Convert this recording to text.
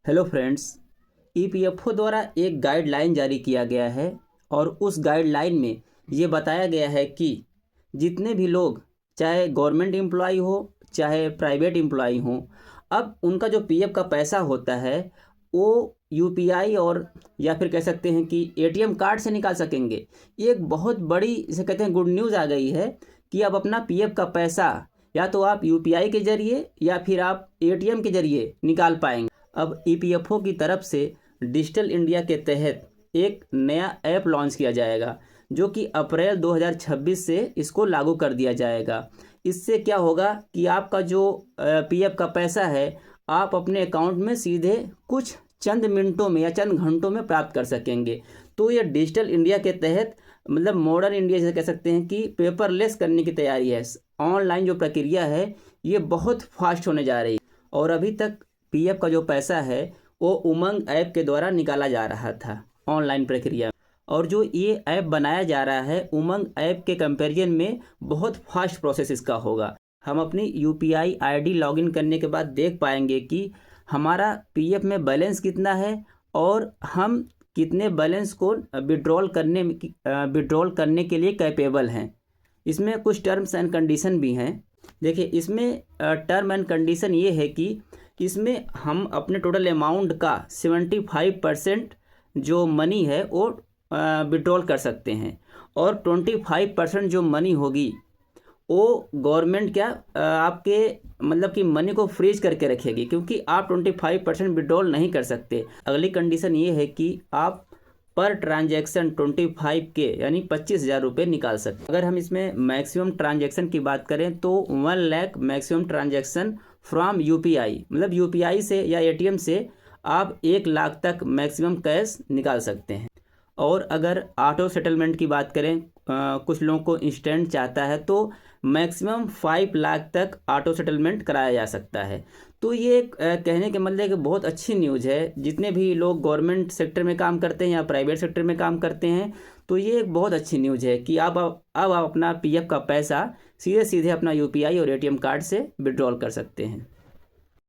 Hello friends, EPFO द्वारा एक guideline जारी किया गया है और उस गाइडलाइन में ये बताया गया है कि जितने भी लोग चाहे गवर्नमेंट एम्प्लॉय हो चाहे प्राइवेट एम्प्लॉय हो, अब उनका जो पीएफ का पैसा होता है वो यूपीआई और या फिर कह सकते हैं कि एटीएम कार्ड से निकाल सकेंगे। ये एक बहुत बड़ी इसे कहते हैं गुड न्यूज़ आ गई है कि अब अपना पीएफ का पैसा या तो आप यूपीआई के ज़रिए या फिर आप एटीएम के ज़रिए निकाल पाएंगे। अब ईपीएफओ की तरफ से डिजिटल इंडिया के तहत एक नया ऐप लॉन्च किया जाएगा जो कि अप्रैल 2026 से इसको लागू कर दिया जाएगा। इससे क्या होगा कि आपका जो पीएफ का पैसा है आप अपने अकाउंट में सीधे कुछ चंद मिनटों में या चंद घंटों में प्राप्त कर सकेंगे। तो ये डिजिटल इंडिया के तहत मतलब मॉडर्न इंडिया जैसे कह सकते हैं कि पेपरलेस करने की तैयारी है। ऑनलाइन जो प्रक्रिया है ये बहुत फास्ट होने जा रही है और अभी तक पीएफ का जो पैसा है वो उमंग ऐप के द्वारा निकाला जा रहा था ऑनलाइन प्रक्रिया, और जो ये ऐप बनाया जा रहा है उमंग ऐप के कंपैरिजन में बहुत फास्ट प्रोसेस इसका होगा। हम अपनी यूपीआई आईडी लॉगिन करने के बाद देख पाएंगे कि हमारा पीएफ में बैलेंस कितना है और हम कितने बैलेंस को विड्रॉल करने के लिए कैपेबल हैं। इसमें कुछ टर्म्स एंड कंडीशन भी हैं। देखिए, इसमें टर्म एंड कंडीशन ये है कि इसमें हम अपने टोटल अमाउंट का 75% जो मनी है वो विड्रॉल कर सकते हैं और 25% जो मनी होगी वो गवर्नमेंट आपके मतलब कि मनी को फ्रीज करके रखेगी, क्योंकि आप 25% विड्रॉल नहीं कर सकते। अगली कंडीशन ये है कि आप पर ट्रांजैक्शन 25K यानी 25,000 रुपये निकाल सकते। अगर हम इसमें मैक्सिमम ट्रांजैक्शन की बात करें तो 1 lakh maximum transaction from UPI, मतलब यूपीआई से या एटीएम से आप 1 लाख तक मैक्सिमम कैश निकाल सकते हैं। और अगर ऑटो सेटलमेंट की बात करें, कुछ लोगों को इंस्टेंट चाहता है तो मैक्सिमम 5 लाख तक ऑटो सेटलमेंट कराया जा सकता है। तो ये कहने के मतलब कि बहुत अच्छी न्यूज़ है। जितने भी लोग गवर्नमेंट सेक्टर में काम करते हैं या प्राइवेट सेक्टर में काम करते हैं तो ये एक बहुत अच्छी न्यूज़ है कि अब आप अपना पीएफ का पैसा सीधे सीधे अपना यूपीआई और एटीएम कार्ड से विड्रॉल कर सकते हैं।